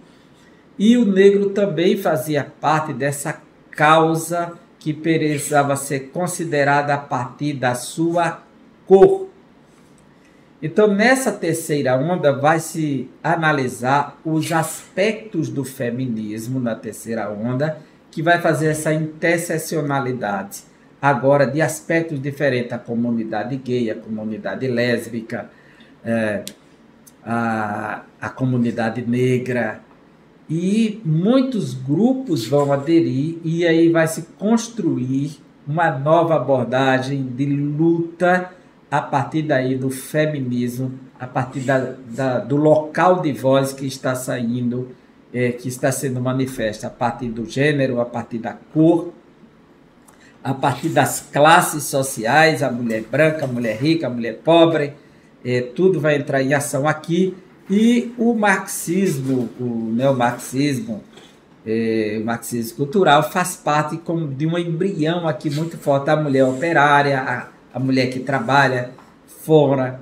e o negro também fazia parte dessa causa que precisava ser considerada a partir da sua cor. Então, nessa terceira onda, vai se analisar os aspectos do feminismo na terceira onda, que vai fazer essa interseccionalidade, agora de aspectos diferentes: a comunidade gay, a comunidade lésbica, a comunidade negra, e muitos grupos vão aderir, e aí vai se construir uma nova abordagem de luta a partir daí do feminismo, a partir do local de voz que está saindo, que está sendo manifesta a partir do gênero, a partir da cor, a partir das classes sociais, a mulher branca, a mulher rica, a mulher pobre, tudo vai entrar em ação aqui. E o marxismo, o neomarxismo, o marxismo cultural faz parte de um embrião aqui muito forte: a mulher operária, a mulher que trabalha fora.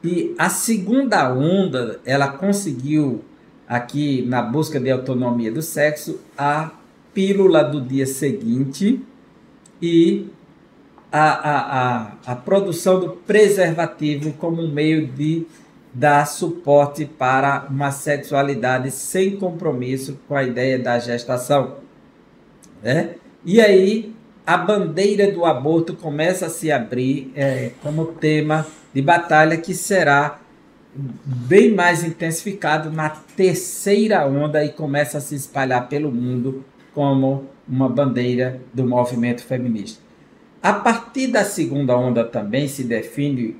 E a segunda onda, ela conseguiu aqui, na busca de autonomia do sexo, a pílula do dia seguinte e a produção do preservativo como um meio de dar suporte para uma sexualidade sem compromisso com a ideia da gestação, né? E aí a bandeira do aborto começa a se abrir como tema de batalha, que será bem mais intensificado na terceira onda e começa a se espalhar pelo mundo como uma bandeira do movimento feminista. A partir da segunda onda também se define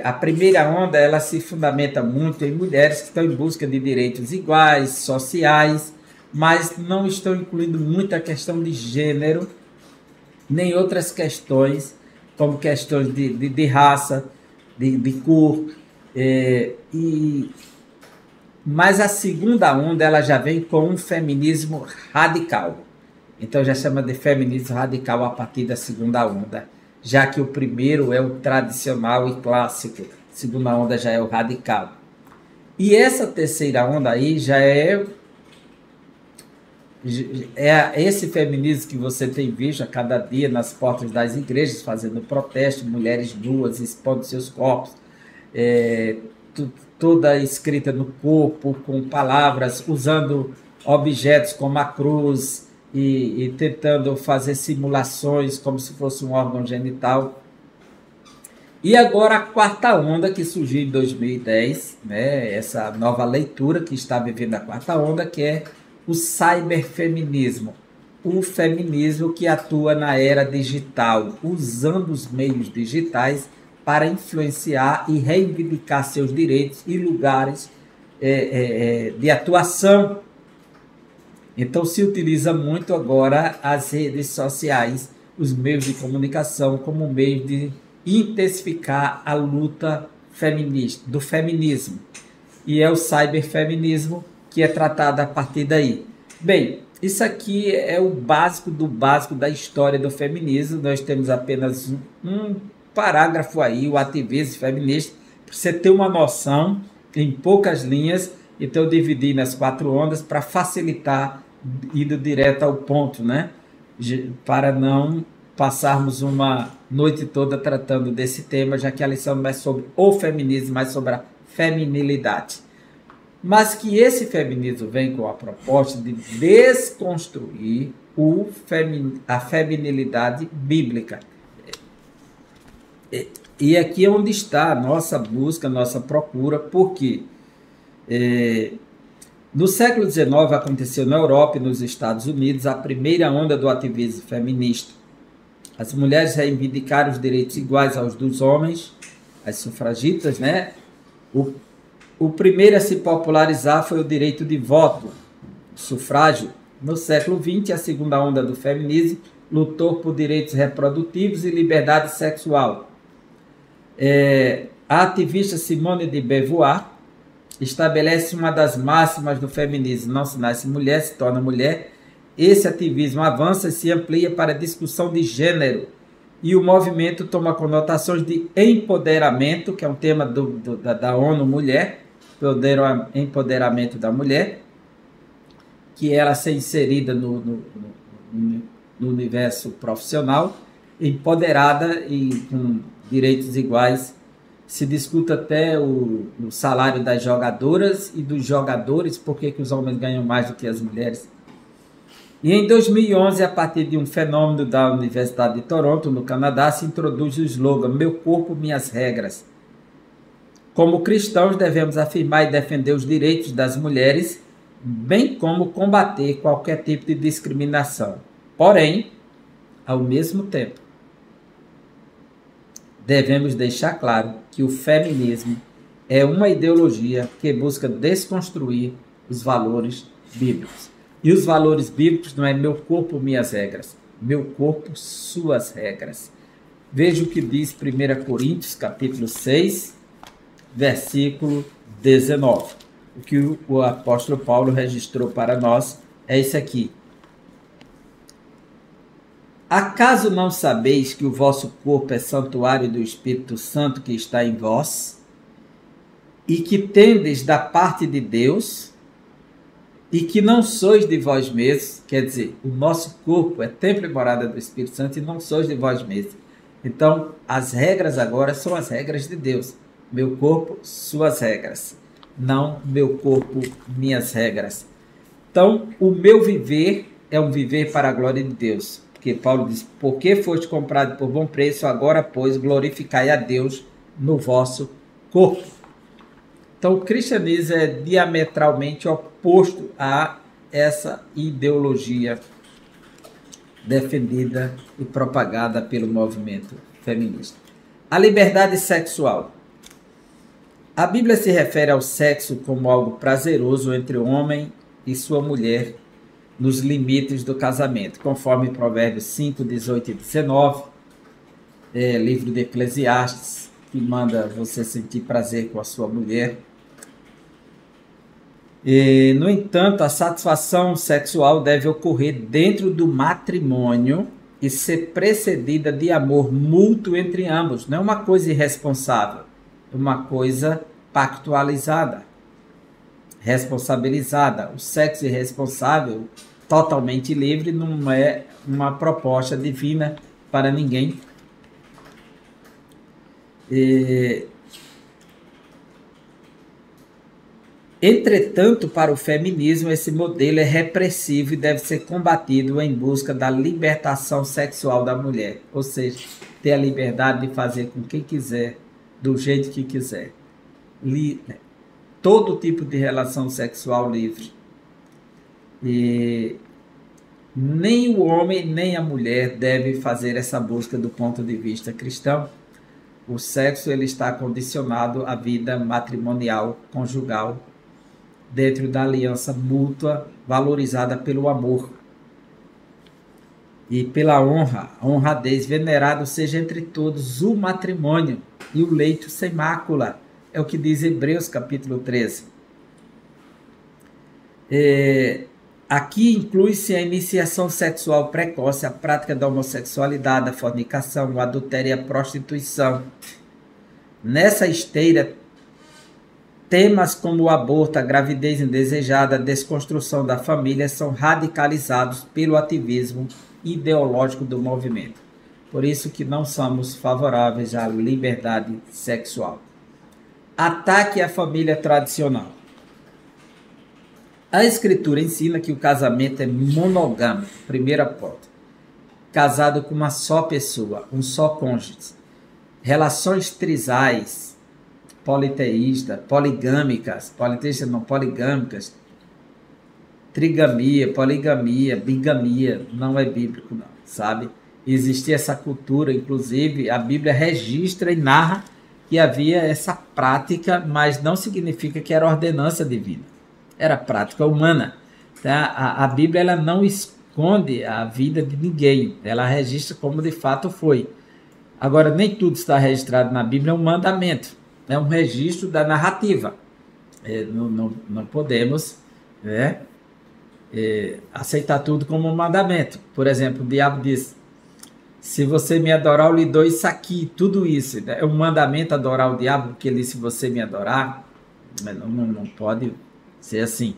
a primeira onda, ela se fundamenta muito em mulheres que estão em busca de direitos iguais, sociais, mas não estão incluindo muito a questão de gênero, nem outras questões, como questões de raça, de cor. Mas a segunda onda ela já vem com um feminismo radical. Então já chama de feminismo radical a partir da segunda onda, já que o primeiro é o tradicional e clássico, a segunda onda já é o radical. E essa terceira onda aí já é esse feminismo que você tem visto a cada dia nas portas das igrejas, fazendo protesto, mulheres nuas expondo seus corpos, toda escrita no corpo, com palavras, usando objetos como a cruz e tentando fazer simulações como se fosse um órgão genital. E agora a quarta onda que surgiu em 2010, né, essa nova leitura que está vivendo a quarta onda, que é o cyberfeminismo, o feminismo que atua na era digital, usando os meios digitais para influenciar e reivindicar seus direitos e lugares de atuação. Então se utiliza muito agora as redes sociais, os meios de comunicação como meio de intensificar a luta feminista, do feminismo. E é o cyberfeminismo que é tratado a partir daí. Bem, isso aqui é o básico do básico da história do feminismo. Nós temos apenas um parágrafo aí, o ativismo feminista, para você ter uma noção em poucas linhas. Então eu dividi nas 4 ondas para facilitar, indo direto ao ponto, né? Para não passarmos uma noite toda tratando desse tema, já que a lição não é sobre o feminismo, mas sobre a feminilidade. Mas que esse feminismo vem com a proposta de desconstruir a feminilidade bíblica. E aqui é onde está a nossa busca, a nossa procura, porque no século XIX aconteceu na Europa e nos Estados Unidos a primeira onda do ativismo feminista. As mulheres reivindicaram os direitos iguais aos dos homens, as sufragitas, né? O primeiro a se popularizar foi o direito de voto, sufrágio. No século XX, a segunda onda do feminismo lutou por direitos reprodutivos e liberdade sexual. A ativista Simone de Beauvoir estabelece uma das máximas do feminismo: não se nasce mulher, se torna mulher. Esse ativismo avança e se amplia para a discussão de gênero, e o movimento toma conotações de empoderamento, que é um tema da ONU Mulher, empoderamento da mulher, que ela ser inserida no universo profissional, empoderada e com direitos iguais. Se discute até o salário das jogadoras e dos jogadores, por que os homens ganham mais do que as mulheres. E em 2011, a partir de um fenômeno da Universidade de Toronto, no Canadá, se introduz o slogan "Meu corpo, minhas regras". Como cristãos, devemos afirmar e defender os direitos das mulheres, bem como combater qualquer tipo de discriminação. Porém, ao mesmo tempo, devemos deixar claro que o feminismo é uma ideologia que busca desconstruir os valores bíblicos. E os valores bíblicos não é meu corpo, minhas regras, meu corpo, suas regras. Veja o que diz 1 Coríntios, capítulo 6, versículo 19. O que o apóstolo Paulo registrou para nós é isso aqui. Acaso não sabeis que o vosso corpo é santuário do Espírito Santo que está em vós, e que tendes da parte de Deus, e que não sois de vós mesmos? Quer dizer, o nosso corpo é templo e morada do Espírito Santo e não sois de vós mesmos. Então, as regras agora são as regras de Deus. Meu corpo, suas regras. Não meu corpo, minhas regras. Então, o meu viver é um viver para a glória de Deus. Porque Paulo diz: porque foste comprado por bom preço, agora, pois, glorificai a Deus no vosso corpo. Então, o cristianismo é diametralmente oposto à essa ideologia defendida e propagada pelo movimento feminista. A liberdade sexual. A Bíblia se refere ao sexo como algo prazeroso entre o homem e sua mulher nos limites do casamento, conforme Provérbios 5, 18 e 19, livro de Eclesiastes, que manda você sentir prazer com a sua mulher. No entanto, a satisfação sexual deve ocorrer dentro do matrimônio e ser precedida de amor mútuo entre ambos. Não é uma coisa irresponsável, é uma coisa pactualizada, responsabilizada. O sexo irresponsável, totalmente livre, não é uma proposta divina para ninguém. Entretanto, para o feminismo, esse modelo é repressivo e deve ser combatido em busca da libertação sexual da mulher, ou seja, ter a liberdade de fazer com quem quiser, do jeito que quiser. Todo tipo de relação sexual livre. E nem o homem nem a mulher devem fazer essa busca do ponto de vista cristão. O sexo ele está condicionado à vida matrimonial, conjugal, dentro da aliança mútua, valorizada pelo amor e pela honra, a honradez. Venerado seja entre todos o matrimônio e o leito sem mácula, é o que diz Hebreus capítulo 13. Aqui inclui-se a iniciação sexual precoce, a prática da homossexualidade, a fornicação, o adultério e a prostituição. Nessa esteira, temas como o aborto, a gravidez indesejada, a desconstrução da família são radicalizados pelo ativismo ideológico do movimento. Por isso que não somos favoráveis à liberdade sexual. Ataque à família tradicional. A Escritura ensina que o casamento é monogâmico, primeira ponto. Casado com uma só pessoa, um só cônjuge. Relações trisais, politeístas, poligâmicas, trigamia, poligamia, bigamia, não é bíblico não, sabe? Existia essa cultura, inclusive a Bíblia registra e narra que havia essa prática, mas não significa que era ordenança divina, era prática humana. Tá? A Bíblia ela não esconde a vida de ninguém, ela registra como de fato foi. Agora, nem tudo está registrado na Bíblia, é um mandamento, é um registro da narrativa. Não podemos aceitar tudo como um mandamento. Por exemplo, o diabo diz: se você me adorar, eu lhe dou isso aqui, tudo isso. É um mandamento adorar o diabo, porque ele disse: se você me adorar, não pode ser assim.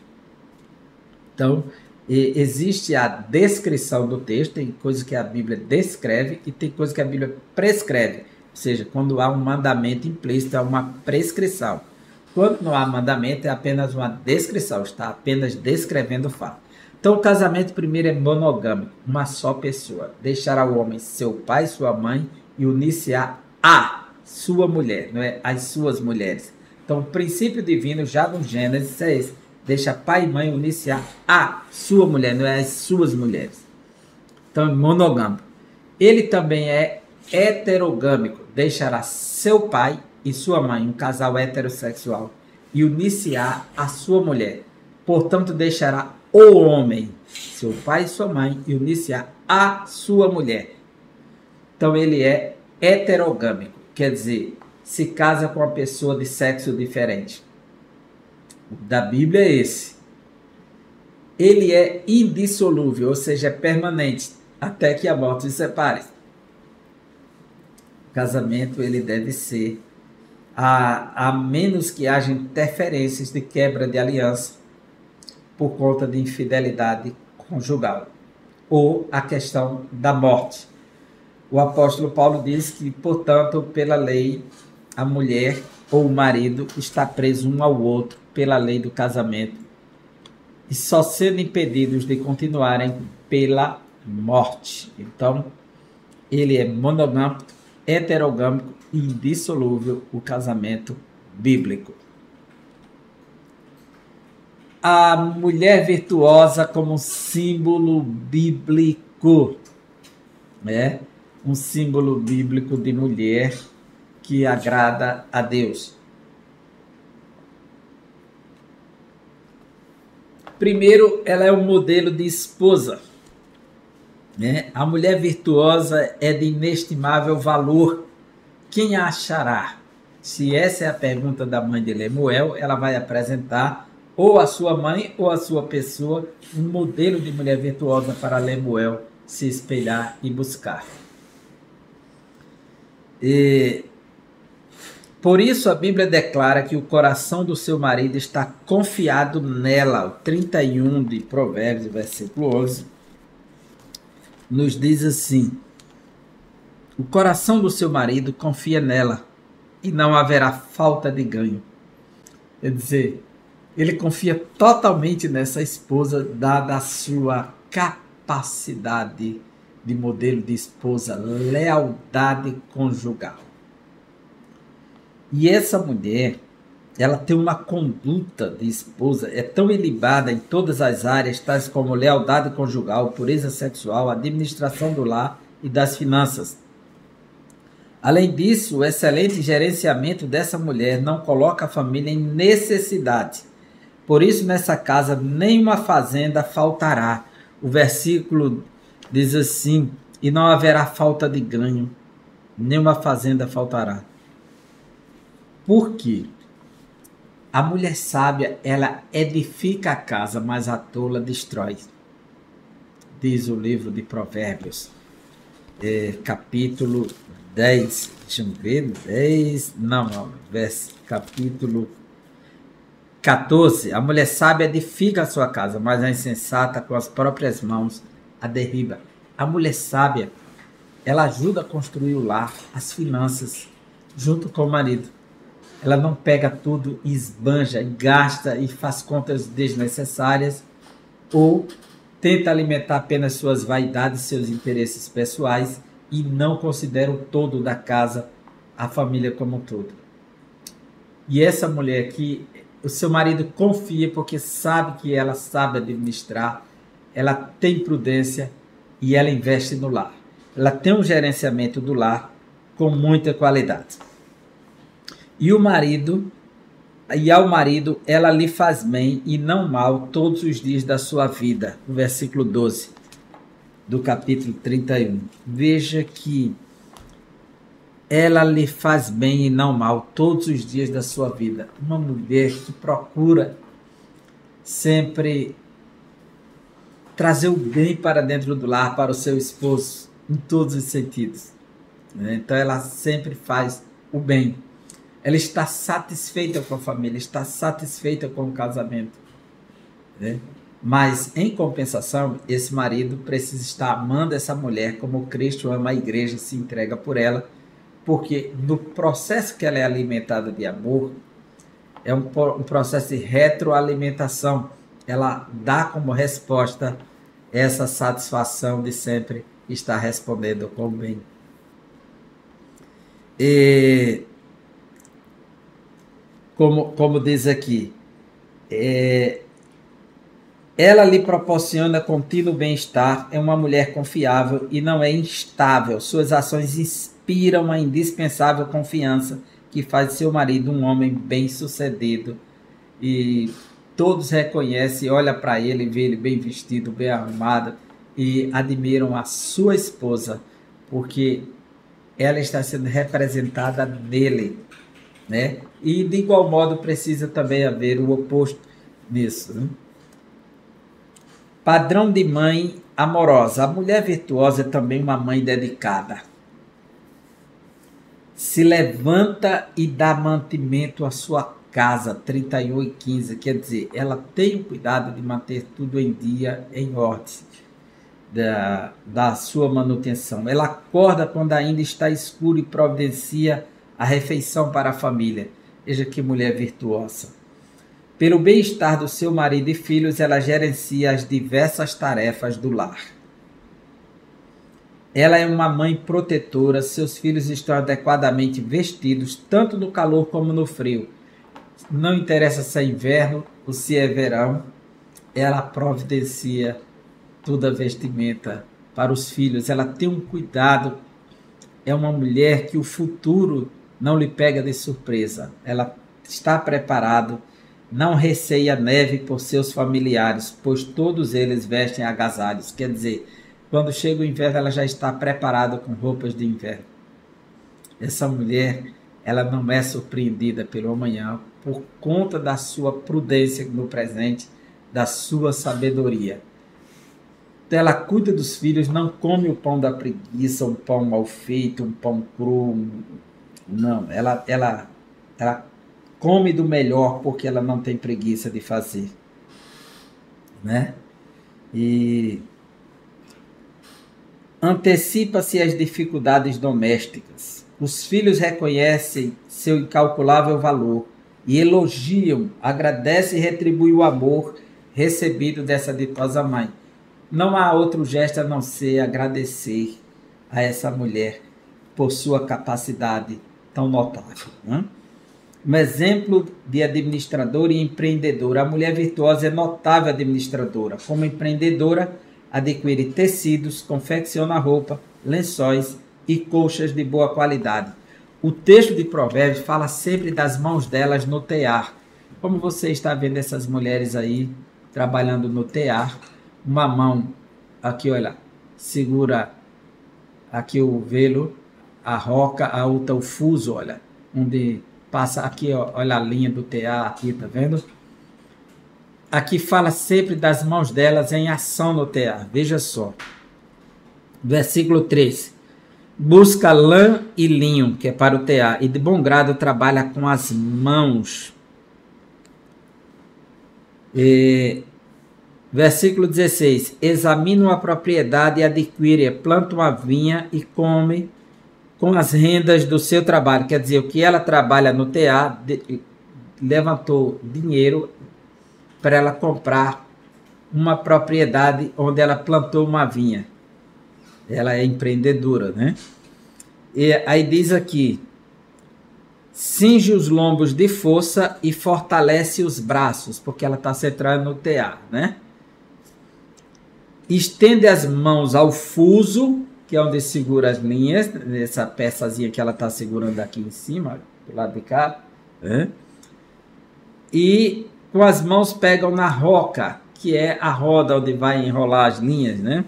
Então, existe a descrição do texto, tem coisa que a Bíblia descreve e tem coisa que a Bíblia prescreve. Ou seja, quando há um mandamento implícito, há uma prescrição. Quando não há mandamento, é apenas uma descrição, está apenas descrevendo o fato. Então, o casamento primeiro é monogâmico, uma só pessoa. Deixará o homem seu pai, sua mãe e unir-se a sua mulher, não é? As suas mulheres. Então, o princípio divino já no Gênesis é esse. Deixa pai e mãe unir-se a sua mulher, não é as suas mulheres. Então, monogâmico. Ele também é heterogâmico. Deixará seu pai e sua mãe, um casal heterossexual, e unir-se a sua mulher. Portanto, deixará o homem, seu pai e sua mãe, e unir-se a sua mulher. Então, ele é heterogâmico. Quer dizer, se casa com uma pessoa de sexo diferente. O da Bíblia é esse. Ele é indissolúvel, ou seja, é permanente, até que a morte os separe. O casamento ele deve ser, a menos que haja interferências de quebra de aliança por conta de infidelidade conjugal, ou a questão da morte. O apóstolo Paulo diz que, portanto, pela lei, a mulher ou o marido está preso um ao outro pela lei do casamento e só sendo impedidos de continuarem pela morte. Então, ele é monogâmico, heterogâmico e indissolúvel, o casamento bíblico. a mulher virtuosa como um símbolo bíblico, né? Um símbolo bíblico de mulher que agrada a Deus. Primeiro, ela é um modelo de esposa, né? A mulher virtuosa é de inestimável valor. Quem a achará? Se essa é a pergunta da mãe de Lemuel, ela vai apresentar ou a sua mãe ou a sua pessoa um modelo de mulher virtuosa para Lemuel se espelhar e buscar. Por isso a Bíblia declara que o coração do seu marido está confiado nela. O 31 de Provérbios, versículo 11, nos diz assim: o coração do seu marido confia nela e não haverá falta de ganho. Quer dizer, ele confia totalmente nessa esposa, dada a sua capacidade de modelo de esposa, lealdade conjugal. E essa mulher, ela tem uma conduta de esposa, é tão ilibada em todas as áreas, tais como lealdade conjugal, pureza sexual, administração do lar e das finanças. Além disso, o excelente gerenciamento dessa mulher não coloca a família em necessidade. Por isso, nessa casa, nenhuma fazenda faltará. O versículo diz assim: e não haverá falta de ganho, nenhuma fazenda faltará. Por quê? A mulher sábia, ela edifica a casa, mas a tola destrói. Diz o livro de Provérbios, capítulo 10, deixa eu ver, 10, capítulo 14. A mulher sábia edifica a sua casa, mas a insensata com as próprias mãos a derriba. A mulher sábia, ela ajuda a construir o lar, as finanças, junto com o marido. Ela não pega tudo e esbanja, e gasta e faz contas desnecessárias, ou tenta alimentar apenas suas vaidades, seus interesses pessoais, e não considera o todo da casa, a família como um todo. E essa mulher aqui, o seu marido confia porque sabe que ela sabe administrar, ela tem prudência e ela investe no lar. Ela tem um gerenciamento do lar com muita qualidade. E ao marido ela lhe faz bem e não mal todos os dias da sua vida. O versículo 12 do capítulo 31. Veja que ela lhe faz bem e não mal todos os dias da sua vida. Uma mulher que procura sempre trazer o bem para dentro do lar, para o seu esposo, em todos os sentidos. Então ela sempre faz o bem. Ela está satisfeita com a família, está satisfeita com o casamento, né? Mas, em compensação, esse marido precisa estar amando essa mulher como Cristo ama a igreja e se entrega por ela, porque no processo que ela é alimentada de amor, é um processo de retroalimentação. Ela dá como resposta essa satisfação de sempre estar respondendo com o bem. E como diz aqui, ela lhe proporciona contínuo bem-estar, é uma mulher confiável e não é instável. Suas ações inspiram a indispensável confiança que faz de seu marido um homem bem-sucedido. E todos reconhecem, olham para ele, vê ele bem vestido, bem arrumado e admiram a sua esposa, porque ela está sendo representada nele, né? E de igual modo precisa também haver o oposto nisso, né? Padrão de mãe amorosa. A mulher virtuosa é também uma mãe dedicada. Se levanta e dá mantimento à sua casa, 31:15. Quer dizer, ela tem o cuidado de manter tudo em dia, em ordem, da sua manutenção. Ela acorda quando ainda está escuro e providencia a refeição para a família. Veja que mulher virtuosa. Pelo bem-estar do seu marido e filhos, ela gerencia as diversas tarefas do lar. Ela é uma mãe protetora, seus filhos estão adequadamente vestidos, tanto no calor como no frio. não interessa se é inverno ou se é verão, ela providencia toda a vestimenta para os filhos, ela tem um cuidado, é uma mulher que o futuro não lhe pega de surpresa, ela está preparada, não receia neve por seus familiares, pois todos eles vestem agasalhos, quer dizer, quando chega o inverno ela já está preparada com roupas de inverno. Essa mulher, ela não é surpreendida pelo amanhã por conta da sua prudência no presente, da sua sabedoria. Ela cuida dos filhos, não come o pão da preguiça, um pão mal feito, um pão cru. Não, ela come do melhor porque ela não tem preguiça de fazer, né? E antecipa-se às dificuldades domésticas. Os filhos reconhecem seu incalculável valor e elogiam, agradecem e retribuem o amor recebido dessa ditosa mãe. Não há outro gesto a não ser agradecer a essa mulher por sua capacidade tão notável, né? Um exemplo de administradora e empreendedora. A mulher virtuosa é notável administradora. Como empreendedora, adquire tecidos, confecciona roupa, lençóis e colchas de boa qualidade. O texto de Provérbios fala sempre das mãos delas no tear. Como você está vendo essas mulheres aí trabalhando no tear, uma mão aqui, olha, segura aqui o velo, a roca, a outra o fuso, olha, onde passa aqui, ó, olha a linha do tear aqui, tá vendo? Aqui fala sempre das mãos delas em ação no tear. Veja só. Versículo 3. Busca lã e linho, que é para o tear, e de bom grado trabalha com as mãos. Versículo 16. Examina uma propriedade e adquire, planta uma vinha e come com as rendas do seu trabalho. Quer dizer, o que ela trabalha no tear, levantou dinheiro para ela comprar uma propriedade onde ela plantou uma vinha. Ela é empreendedora, né? E aí diz aqui, cinge os lombos de força e fortalece os braços, porque ela está centrada no tear, né? Estende as mãos ao fuso, que é onde segura as linhas, essa peçazinha que ela está segurando aqui em cima, do lado de cá, né? E com as mãos pegam na roca, que é a roda onde vai enrolar as linhas, né?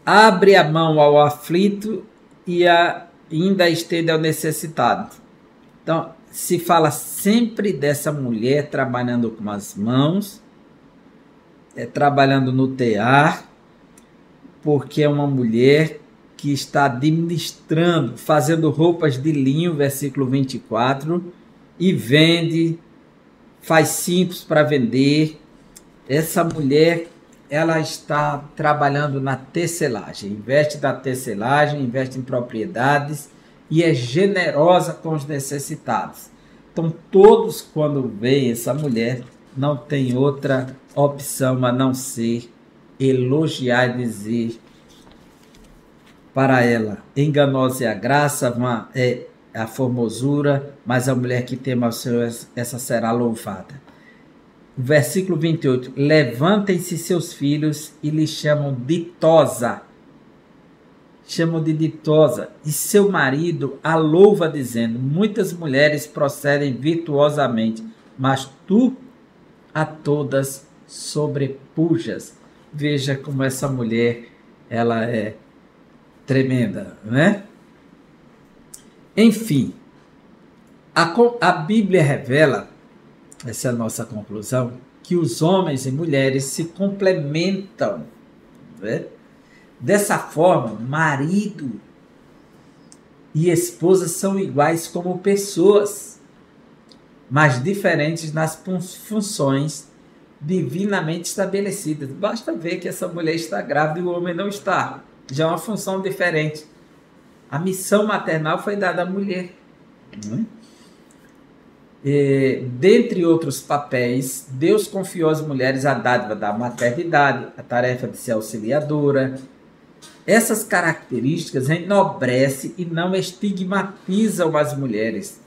Abre a mão ao aflito e ainda estende ao necessitado. Então, se fala sempre dessa mulher trabalhando com as mãos, trabalhando no tear, porque é uma mulher que está administrando, fazendo roupas de linho, versículo 24, e vende, faz cintos para vender. Essa mulher, ela está trabalhando na tecelagem, investe na tecelagem, investe em propriedades e é generosa com os necessitados. Então, todos quando veem essa mulher, não tem outra opção a não ser elogiar e dizer para ela, enganosa é a graça, é a formosura, mas a mulher que teme ao Senhor, essa será louvada. Versículo 28, levantem-se seus filhos e lhe chamam ditosa. Chamam de ditosa. E seu marido a louva dizendo, muitas mulheres procedem virtuosamente, mas tu a todas sobrepujas. Veja como essa mulher, ela é tremenda, né? Enfim, a Bíblia revela, essa é a nossa conclusão, que os homens e mulheres se complementam, né? Dessa forma, marido e esposa são iguais como pessoas, mas diferentes nas funções divinamente estabelecidas. Basta ver que essa mulher está grávida e o homem não está. Já é uma função diferente. A missão maternal foi dada à mulher, né? Dentre outros papéis, Deus confiou às mulheres a dádiva da maternidade, a tarefa de ser auxiliadora. Essas características enobrecem e não estigmatizam as mulheres.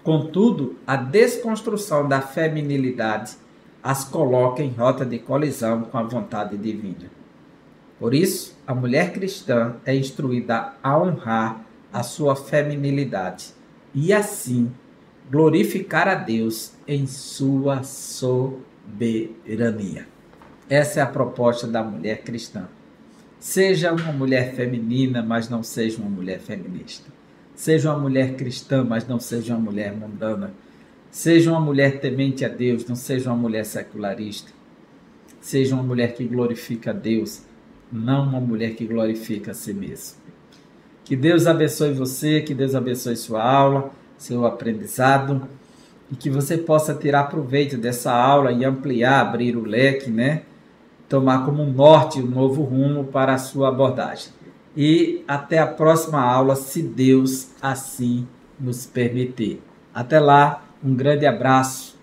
Contudo, a desconstrução da feminilidade as coloca em rota de colisão com a vontade divina. Por isso, a mulher cristã é instruída a honrar a sua feminilidade e, assim, glorificar a Deus em sua soberania. Essa é a proposta da mulher cristã. Seja uma mulher feminina, mas não seja uma mulher feminista. Seja uma mulher cristã, mas não seja uma mulher mundana. Seja uma mulher temente a Deus, não seja uma mulher secularista. Seja uma mulher que glorifica a Deus, não uma mulher que glorifica a si mesma. Que Deus abençoe você, que Deus abençoe sua aula, seu aprendizado, e que você possa tirar proveito dessa aula e ampliar, abrir o leque, né? Tomar como um norte um novo rumo para a sua abordagem. E até a próxima aula, se Deus assim nos permitir. Até lá, um grande abraço.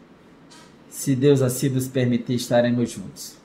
Se Deus assim nos permitir, estaremos juntos.